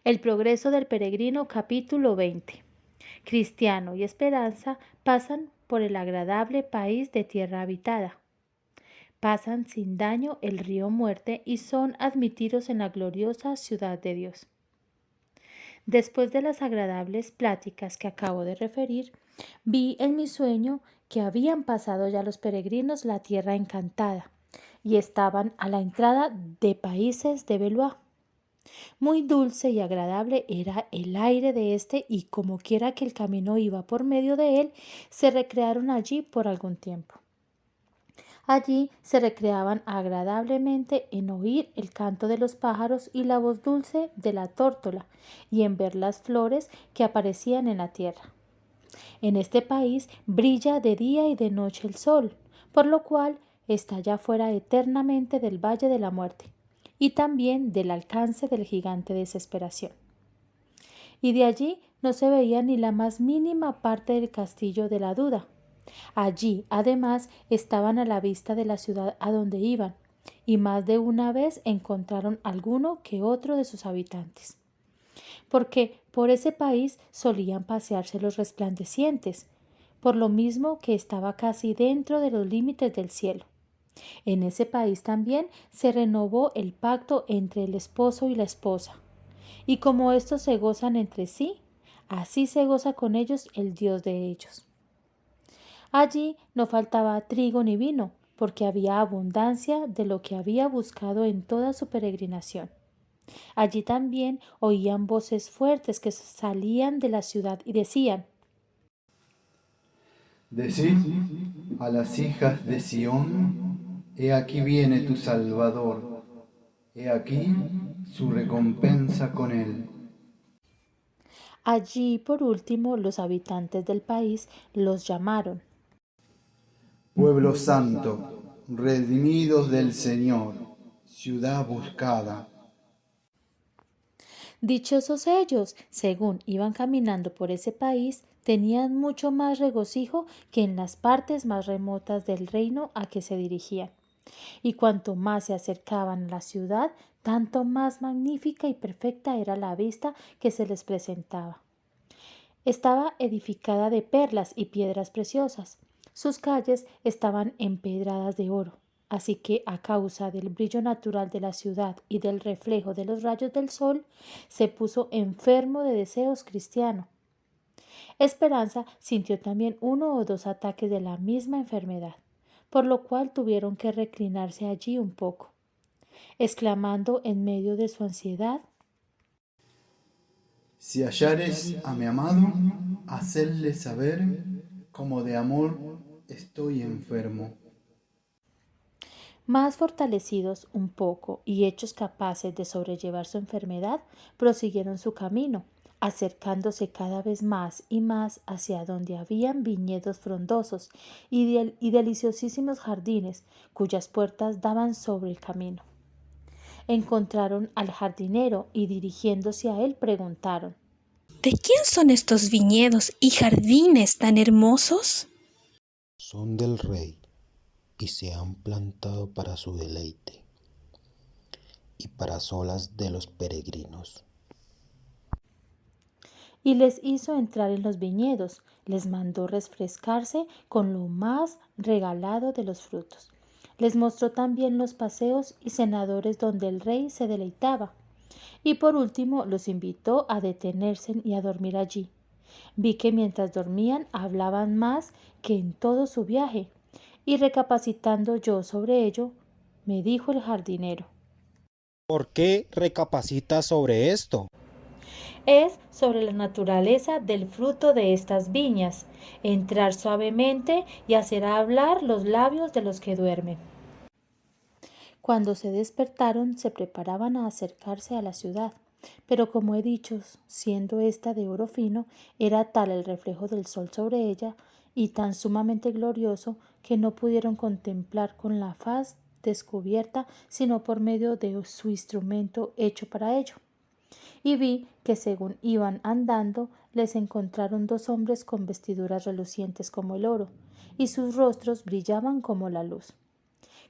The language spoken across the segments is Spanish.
El progreso del peregrino, capítulo 20. Cristiano y Esperanza pasan por el agradable país de tierra habitada. Pasan sin daño el río Muerte y son admitidos en la gloriosa ciudad de Dios. Después de las agradables pláticas que acabo de referir, vi en mi sueño que habían pasado ya los peregrinos la tierra encantada y estaban a la entrada de países de Beloa. Muy dulce y agradable era el aire de éste y como quiera que el camino iba por medio de él, se recrearon allí por algún tiempo. Allí se recreaban agradablemente en oír el canto de los pájaros y la voz dulce de la tórtola y en ver las flores que aparecían en la tierra. En este país brilla de día y de noche el sol, por lo cual está ya fuera eternamente del valle de la muerte y también del alcance del gigante desesperación. Y de allí no se veía ni la más mínima parte del castillo de la duda. Allí, además, estaban a la vista de la ciudad a donde iban, y más de una vez encontraron alguno que otro de sus habitantes. Porque por ese país solían pasearse los resplandecientes, por lo mismo que estaba casi dentro de los límites del cielo. En ese país también se renovó el pacto entre el esposo y la esposa. Y como estos se gozan entre sí, así se goza con ellos el Dios de ellos. Allí no faltaba trigo ni vino, porque había abundancia de lo que había buscado en toda su peregrinación. Allí también oían voces fuertes que salían de la ciudad y decían: Decid a las hijas de Sión, he aquí viene tu Salvador, he aquí su recompensa con él. Allí, por último, los habitantes del país los llamaron. Pueblo santo, redimidos del Señor, ciudad buscada. Dichosos ellos, según iban caminando por ese país, tenían mucho más regocijo que en las partes más remotas del reino a que se dirigían. Y cuanto más se acercaban a la ciudad, tanto más magnífica y perfecta era la vista que se les presentaba. Estaba edificada de perlas y piedras preciosas. Sus calles estaban empedradas de oro, así que a causa del brillo natural de la ciudad y del reflejo de los rayos del sol, se puso enfermo de deseos cristiano. Esperanza sintió también uno o dos ataques de la misma enfermedad, por lo cual tuvieron que reclinarse allí un poco, exclamando en medio de su ansiedad: Si hallares a mi amado, hacedle saber como de amor estoy enfermo. Más fortalecidos un poco y hechos capaces de sobrellevar su enfermedad, prosiguieron su camino, acercándose cada vez más y más hacia donde habían viñedos frondosos y deliciosísimos jardines, cuyas puertas daban sobre el camino. Encontraron al jardinero y dirigiéndose a él preguntaron: ¿De quién son estos viñedos y jardines tan hermosos? Son del rey y se han plantado para su deleite y para solas de los peregrinos. Y les hizo entrar en los viñedos, les mandó refrescarse con lo más regalado de los frutos. Les mostró también los paseos y cenadores donde el rey se deleitaba. Y por último los invitó a detenerse y a dormir allí. Vi que mientras dormían hablaban más que en todo su viaje, y recapacitando yo sobre ello, me dijo el jardinero: ¿Por qué recapacitas sobre esto? es sobre la naturaleza del fruto de estas viñas, entrar suavemente y hacer hablar los labios de los que duermen. Cuando se despertaron se preparaban a acercarse a la ciudad, pero como he dicho, siendo ésta de oro fino, era tal el reflejo del sol sobre ella y tan sumamente glorioso que no pudieron contemplar con la faz descubierta sino por medio de su instrumento hecho para ello. Y vi que según iban andando les encontraron dos hombres con vestiduras relucientes como el oro, y sus rostros brillaban como la luz,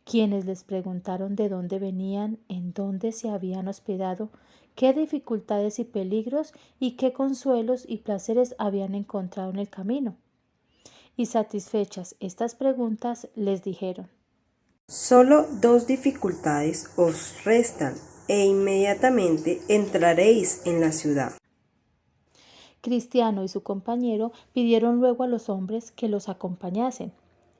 quienes les preguntaron de dónde venían, en dónde se habían hospedado, qué dificultades y peligros y qué consuelos y placeres habían encontrado en el camino. Y satisfechas estas preguntas, les dijeron: Solo 2 dificultades os restan, e inmediatamente entraréis en la ciudad. Cristiano y su compañero pidieron luego a los hombres que los acompañasen.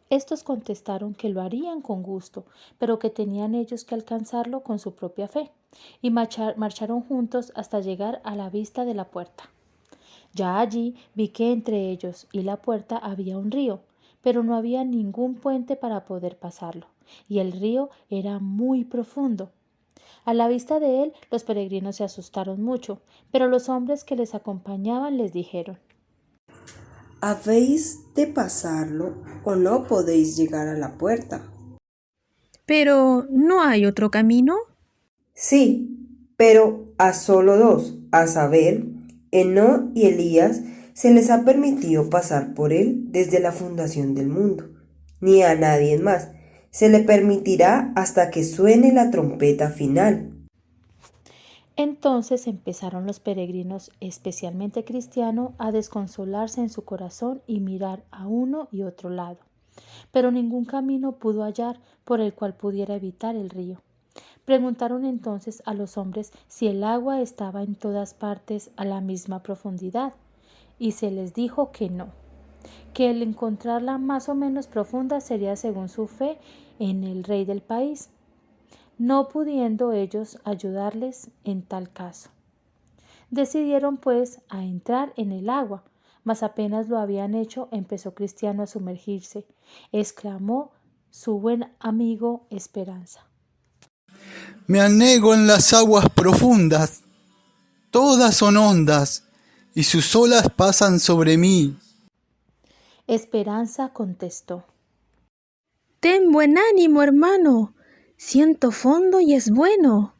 Estos contestaron que lo harían con gusto, pero que tenían ellos que alcanzarlo con su propia fe, y marcharon juntos hasta llegar a la vista de la puerta. Ya allí vi que entre ellos y la puerta había un río, pero no había ningún puente para poder pasarlo, y el río era muy profundo. A la vista de él, los peregrinos se asustaron mucho, pero los hombres que les acompañaban les dijeron: ¿Habéis de pasarlo o no podéis llegar a la puerta? ¿Pero no hay otro camino? Sí, pero a solo 2, a saber, Enoc y Elías, se les ha permitido pasar por él desde la fundación del mundo. Ni a nadie más se le permitirá hasta que suene la trompeta final. Entonces empezaron los peregrinos, especialmente Cristiano, a desconsolarse en su corazón y mirar a uno y otro lado. Pero ningún camino pudo hallar por el cual pudiera evitar el río. Preguntaron entonces a los hombres si el agua estaba en todas partes a la misma profundidad, y se les dijo que no, que el encontrarla más o menos profunda sería según su fe en el rey del país, no pudiendo ellos ayudarles en tal caso. Decidieron pues a entrar en el agua, mas apenas lo habían hecho empezó Cristiano a sumergirse. Exclamó su buen amigo Esperanza: Me anego en las aguas profundas, todas son hondas, y sus olas pasan sobre mí. Esperanza contestó: Ten buen ánimo, hermano. Siento fondo y es bueno.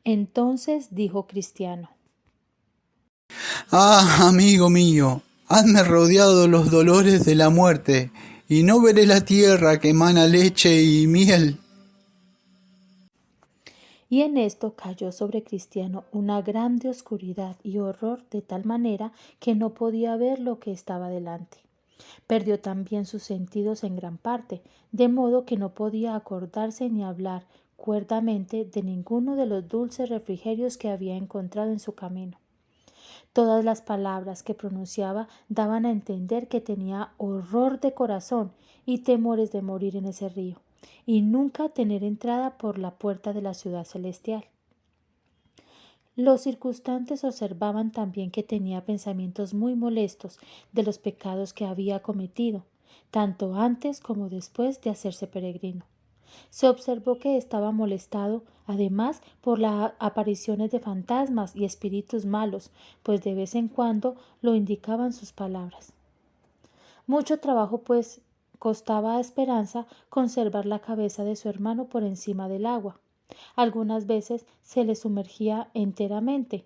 Entonces dijo Cristiano: Ah, amigo mío, hanme rodeado los dolores de la muerte, y no veré la tierra que emana leche y miel. Y en esto cayó sobre Cristiano una grande oscuridad y horror, de tal manera que no podía ver lo que estaba delante. Perdió también sus sentidos en gran parte, de modo que no podía acordarse ni hablar cuerdamente de ninguno de los dulces refrigerios que había encontrado en su camino. Todas las palabras que pronunciaba daban a entender que tenía horror de corazón y temores de morir en ese río, y nunca tener entrada por la puerta de la ciudad celestial. Los circunstantes observaban también que tenía pensamientos muy molestos de los pecados que había cometido, tanto antes como después de hacerse peregrino. Se observó que estaba molestado, además, por las apariciones de fantasmas y espíritus malos, pues de vez en cuando lo indicaban sus palabras. Mucho trabajo, pues, costaba a Esperanza conservar la cabeza de su hermano por encima del agua. Algunas veces se le sumergía enteramente,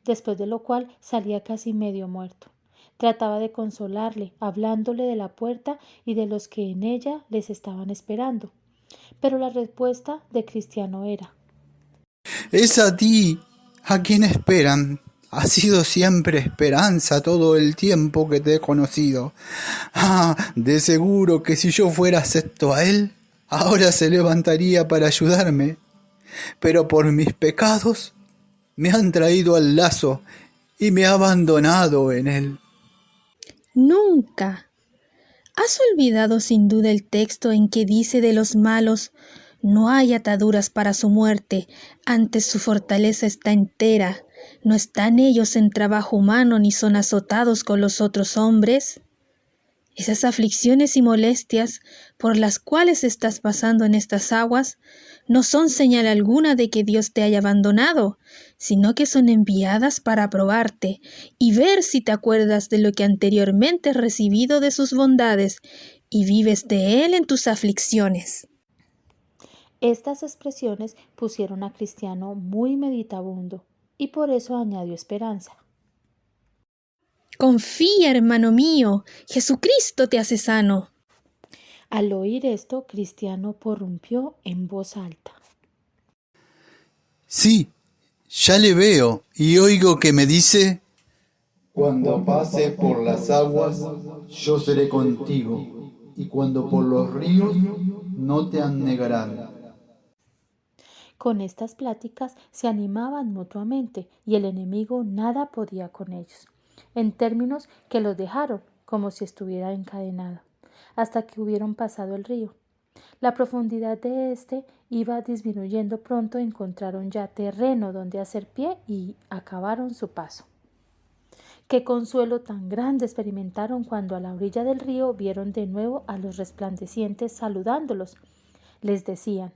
después de lo cual salía casi medio muerto. Trataba de consolarle, hablándole de la puerta y de los que en ella les estaban esperando. Pero la respuesta de Cristiano era: Es a ti a quien esperan. Has sido siempre esperanza todo el tiempo que te he conocido. Ah, de seguro que si yo fuera acepto a él, ahora se levantaría para ayudarme. Pero por mis pecados me han traído al lazo y me ha abandonado en él. Nunca. ¿Has olvidado sin duda el texto en que dice de los malos: no hay ataduras para su muerte, antes su fortaleza está entera, no están ellos en trabajo humano ni son azotados con los otros hombres? Esas aflicciones y molestias por las cuales estás pasando en estas aguas no son señal alguna de que Dios te haya abandonado, sino que son enviadas para probarte y ver si te acuerdas de lo que anteriormente has recibido de sus bondades y vives de Él en tus aflicciones. Estas expresiones pusieron a Cristiano muy meditabundo, y por eso añadió Esperanza: Confía, hermano mío, Jesucristo te hace sano. Al oír esto, Cristiano prorrumpió en voz alta: Sí, Ya le veo y oigo que me dice: cuando pase por las aguas, yo seré contigo, y cuando por los ríos, no te anegarán. Con estas pláticas se animaban mutuamente y el enemigo nada podía con ellos, en términos que los dejaron como si estuviera encadenado, hasta que hubieron pasado el río. La profundidad de éste iba disminuyendo. Pronto encontraron ya terreno donde hacer pie y acabaron su paso. Qué consuelo tan grande experimentaron cuando a la orilla del río vieron de nuevo a los resplandecientes saludándolos. Les decían: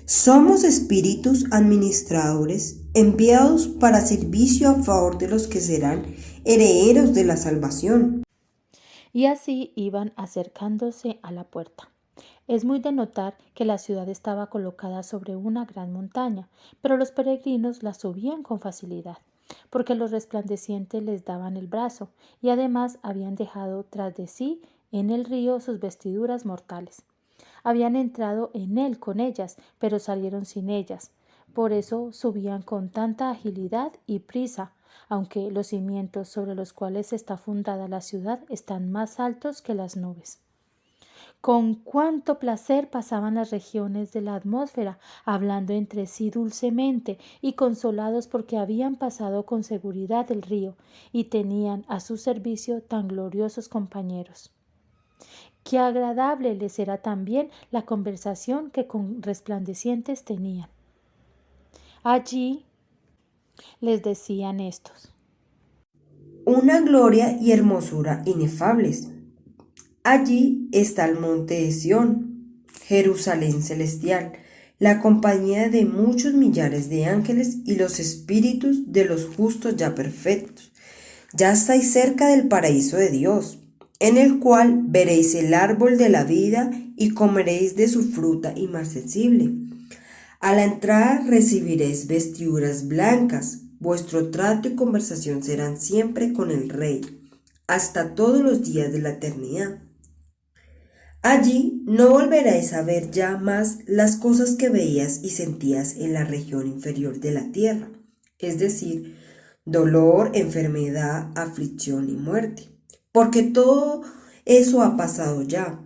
Somos espíritus administradores enviados para servicio a favor de los que serán herederos de la salvación. y así iban acercándose a la puerta. Es muy de notar que la ciudad estaba colocada sobre una gran montaña, pero los peregrinos la subían con facilidad, porque los resplandecientes les daban el brazo, y además habían dejado tras de sí en el río sus vestiduras mortales. Habían entrado en él con ellas, pero salieron sin ellas. Por eso subían con tanta agilidad y prisa, aunque los cimientos sobre los cuales está fundada la ciudad están más altos que las nubes. Con cuánto placer pasaban las regiones de la atmósfera, hablando entre sí dulcemente y consolados porque habían pasado con seguridad el río y tenían a su servicio tan gloriosos compañeros. Qué agradable les era también la conversación que con resplandecientes tenían. Allí les decían estos: Una gloria y hermosura inefables. Allí está el monte de Sión, Jerusalén celestial, la compañía de muchos millares de ángeles y los espíritus de los justos ya perfectos. Ya estáis cerca del paraíso de Dios, en el cual veréis el árbol de la vida y comeréis de su fruta inmarcesible. A la entrada recibiréis vestiduras blancas, vuestro trato y conversación serán siempre con el Rey, hasta todos los días de la eternidad. Allí no volveréis a ver ya más las cosas que veías y sentías en la región inferior de la tierra, es decir, dolor, enfermedad, aflicción y muerte, porque todo eso ha pasado ya.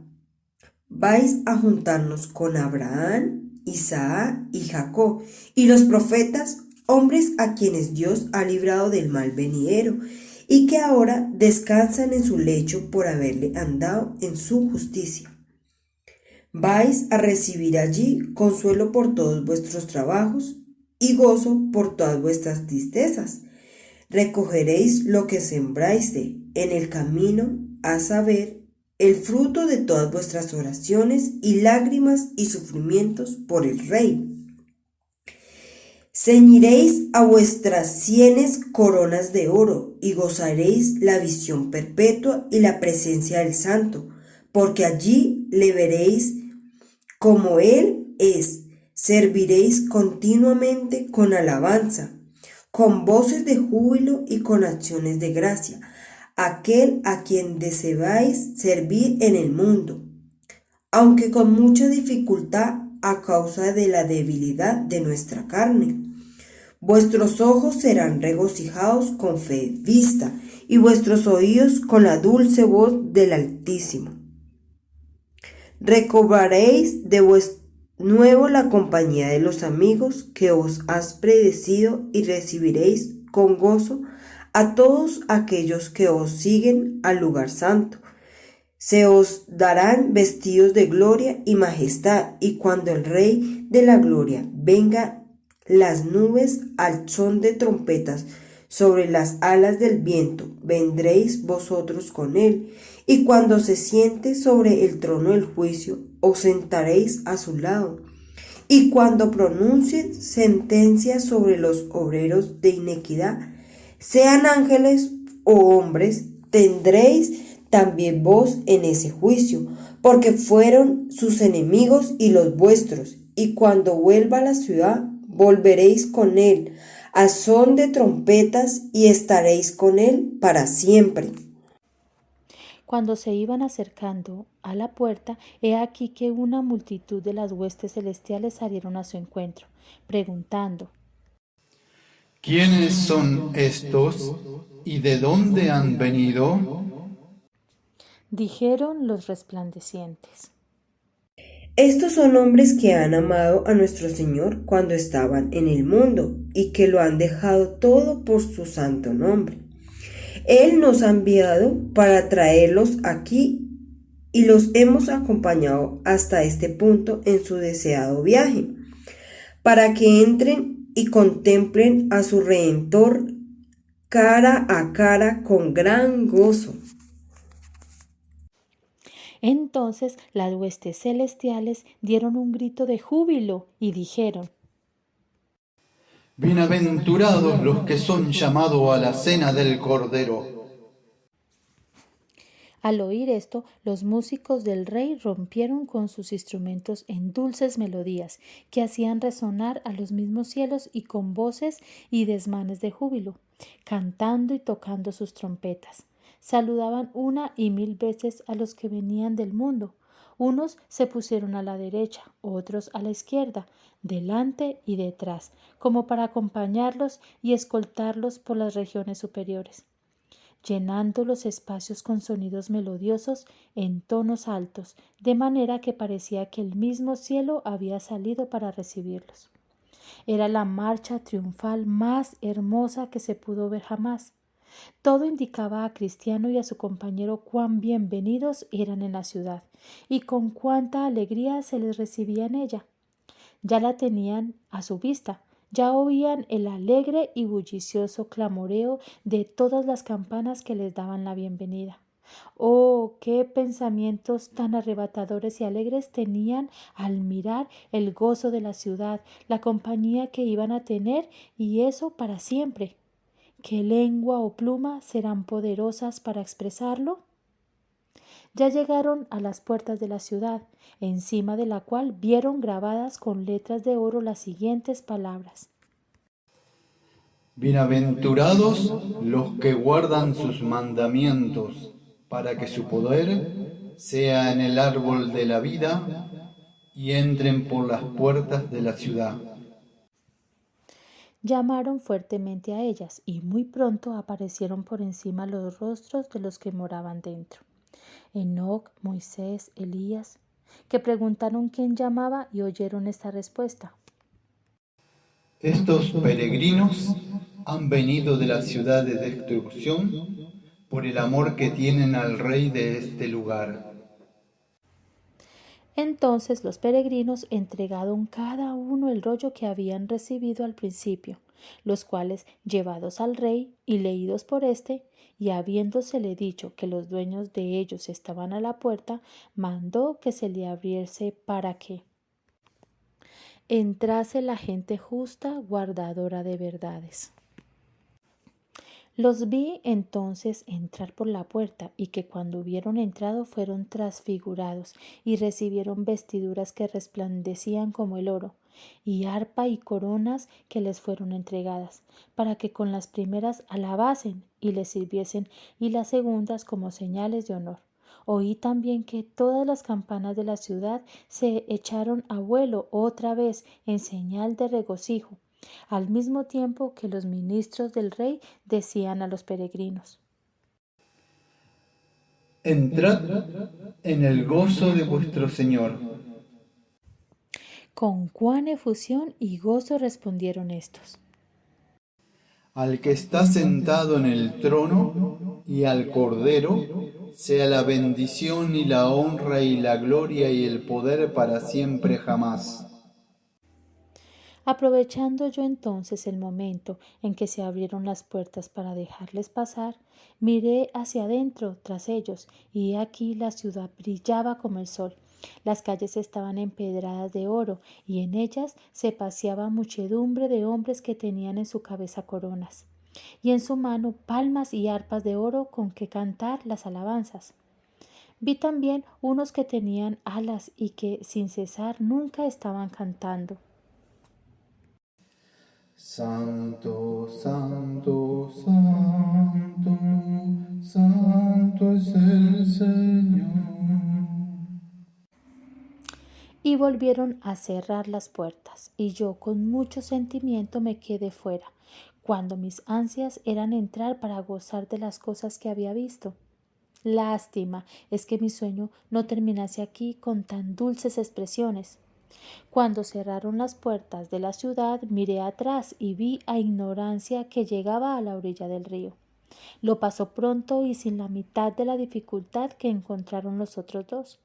Vais a juntarnos con Abraham, Isaac y Jacob, y los profetas, hombres a quienes Dios ha librado del mal venidero, y que ahora descansan en su lecho por haberle andado en su justicia. Vais a recibir allí consuelo por todos vuestros trabajos y gozo por todas vuestras tristezas. Recogeréis lo que sembraste en el camino, a saber, el fruto de todas vuestras oraciones y lágrimas y sufrimientos por el Rey. Ceñiréis a vuestras sienes coronas de oro y gozaréis la visión perpetua y la presencia del Santo, porque allí le veréis como Él es. Serviréis continuamente con alabanza, con voces de júbilo y con acciones de gracia, aquel a quien deseáis servir en el mundo, aunque con mucha dificultad a causa de la debilidad de nuestra carne. Vuestros ojos serán regocijados con fe vista y vuestros oídos con la dulce voz del Altísimo. Recobraréis de nuevo la compañía de los amigos que os has predecido y recibiréis con gozo a todos aquellos que os siguen al lugar santo. Se os darán vestidos de gloria y majestad, y cuando el Rey de la gloria venga las nubes al son de trompetas sobre las alas del viento, vendréis vosotros con él, y cuando se siente sobre el trono del juicio, os sentaréis a su lado. Y cuando pronuncie sentencia sobre los obreros de iniquidad, sean ángeles o hombres, tendréis también vos en ese juicio, porque fueron sus enemigos y los vuestros. Y cuando vuelva a la ciudad, volveréis con él a son de trompetas y estaréis con él para siempre. Cuando se iban acercando a la puerta, he aquí que una multitud de las huestes celestiales salieron a su encuentro, preguntando: ¿Quiénes son estos y de dónde han venido? Dijeron los resplandecientes. Estos son hombres que han amado a nuestro Señor cuando estaban en el mundo y que lo han dejado todo por su santo nombre. Él nos ha enviado para traerlos aquí y los hemos acompañado hasta este punto en su deseado viaje, para que entren y contemplen a su Redentor cara a cara con gran gozo. Entonces las huestes celestiales dieron un grito de júbilo y dijeron: Bienaventurados los que son llamados a la cena del Cordero. Al oír esto, los músicos del rey rompieron con sus instrumentos en dulces melodías que hacían resonar a los mismos cielos y con voces y desmanes de júbilo, cantando y tocando sus trompetas. Saludaban una y mil veces a los que venían del mundo. Unos se pusieron a la derecha, otros a la izquierda, delante y detrás, como para acompañarlos y escoltarlos por las regiones superiores, llenando los espacios con sonidos melodiosos en tonos altos, de manera que parecía que el mismo cielo había salido para recibirlos. Era la marcha triunfal más hermosa que se pudo ver jamás. Todo indicaba a Cristiano y a su compañero cuán bienvenidos eran en la ciudad y con cuánta alegría se les recibía en ella. Ya la tenían a su vista, ya oían el alegre y bullicioso clamoreo de todas las campanas que les daban la bienvenida. Oh, qué pensamientos tan arrebatadores y alegres tenían al mirar el gozo de la ciudad, la compañía que iban a tener, y eso para siempre. ¿Qué lengua o pluma serán poderosas para expresarlo? Ya llegaron a las puertas de la ciudad, encima de la cual vieron grabadas con letras de oro las siguientes palabras: Bienaventurados los que guardan sus mandamientos, para que su poder sea en el árbol de la vida y entren por las puertas de la ciudad. Llamaron fuertemente a ellas, y muy pronto aparecieron por encima los rostros de los que moraban dentro: Enoc, Moisés, Elías, que preguntaron quién llamaba y oyeron esta respuesta: Estos peregrinos han venido de la ciudad de destrucción por el amor que tienen al rey de este lugar. Entonces los peregrinos entregaron cada uno el rollo que habían recibido al principio, los cuales, llevados al rey y leídos por éste, y habiéndosele dicho que los dueños de ellos estaban a la puerta, mandó que se le abriese para que entrase la gente justa, guardadora de verdades. Los vi entonces entrar por la puerta, y que cuando hubieron entrado fueron transfigurados, y recibieron vestiduras que resplandecían como el oro, y arpa y coronas que les fueron entregadas, para que con las primeras alabasen y les sirviesen, y las segundas como señales de honor. Oí también que todas las campanas de la ciudad se echaron a vuelo otra vez en señal de regocijo, al mismo tiempo que los ministros del rey decían a los peregrinos: Entrad en el gozo de vuestro Señor. Con cuán efusión y gozo respondieron estos: Al que está sentado en el trono y al Cordero, sea la bendición y la honra y la gloria y el poder para siempre jamás. Aprovechando yo entonces el momento en que se abrieron las puertas para dejarles pasar, miré hacia adentro tras ellos, y he aquí la ciudad brillaba como el sol. Las calles estaban empedradas de oro, y en ellas se paseaba muchedumbre de hombres que tenían en su cabeza coronas, y en su mano palmas y arpas de oro con que cantar las alabanzas. Vi también unos que tenían alas y que sin cesar nunca estaban cantando: Santo, santo, santo, santo es el Señor. y volvieron a cerrar las puertas, y yo con mucho sentimiento me quedé fuera, cuando mis ansias eran entrar para gozar de las cosas que había visto. Lástima es que mi sueño no terminase aquí con tan dulces expresiones. Cuando cerraron las puertas de la ciudad, miré atrás y vi a Ignorancia que llegaba a la orilla del río. Lo pasó pronto y sin la mitad de la dificultad que encontraron los otros dos,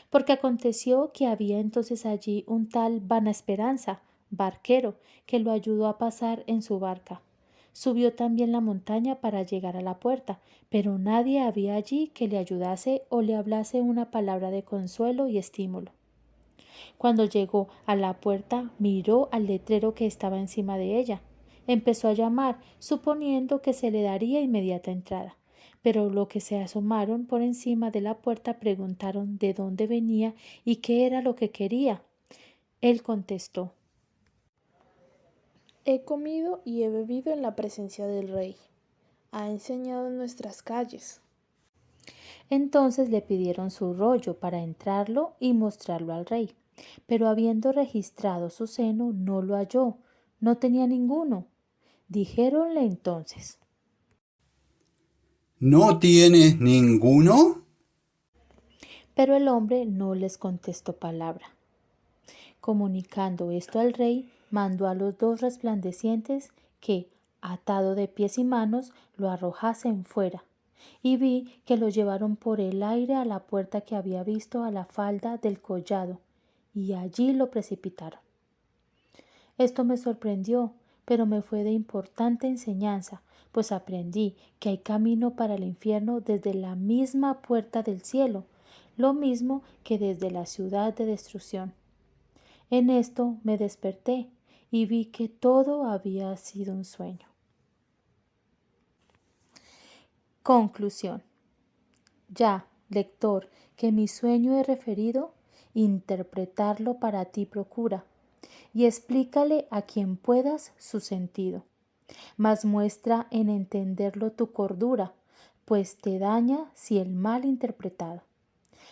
porque aconteció que había entonces allí un tal Vanaesperanza, barquero, que lo ayudó a pasar en su barca. Subió también la montaña para llegar a la puerta, pero nadie había allí que le ayudase o le hablase una palabra de consuelo y estímulo. Cuando llegó a la puerta, miró al letrero que estaba encima de ella. Empezó a llamar, suponiendo que se le daría inmediata entrada. Pero los que se asomaron por encima de la puerta preguntaron de dónde venía y qué era lo que quería. Él contestó: He comido y he bebido en la presencia del rey. Ha enseñado en nuestras calles. Entonces le pidieron su rollo para entrarlo y mostrarlo al rey. Pero habiendo registrado su seno, no lo halló, no tenía ninguno. Dijéronle entonces: ¿No tienes ninguno? Pero el hombre no les contestó palabra. Comunicando esto al rey, mandó a los dos resplandecientes que, atado de pies y manos, lo arrojasen fuera, y vi que lo llevaron por el aire a la puerta que había visto a la falda del collado, y allí lo precipitaron. Esto me sorprendió, pero me fue de importante enseñanza, pues aprendí que hay camino para el infierno desde la misma puerta del cielo, lo mismo que desde la ciudad de destrucción. En esto me desperté y vi que todo había sido un sueño. Conclusión. Ya, lector, que mi sueño he referido, interpretarlo para ti procura, y explícale a quien puedas su sentido. Mas muestra en entenderlo tu cordura, pues te daña si el mal interpretado.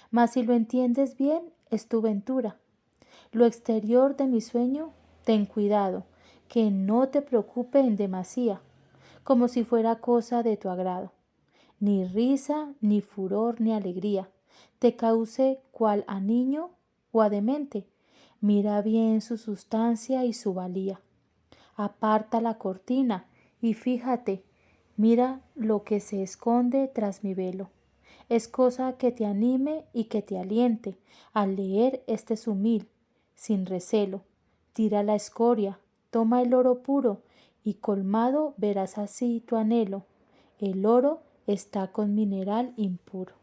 Mas si lo entiendes bien, es tu ventura. Lo exterior de mi sueño, ten cuidado, que no te preocupe en demasía, como si fuera cosa de tu agrado. Ni risa, ni furor, ni alegría, te cause cual a niño o a demente. Mira bien su sustancia y su valía. Aparta la cortina y fíjate, mira lo que se esconde tras mi velo. Es cosa que te anime y que te aliente al leer este sumil, sin recelo. Tira la escoria, toma el oro puro, y colmado verás así tu anhelo. El oro está con mineral impuro.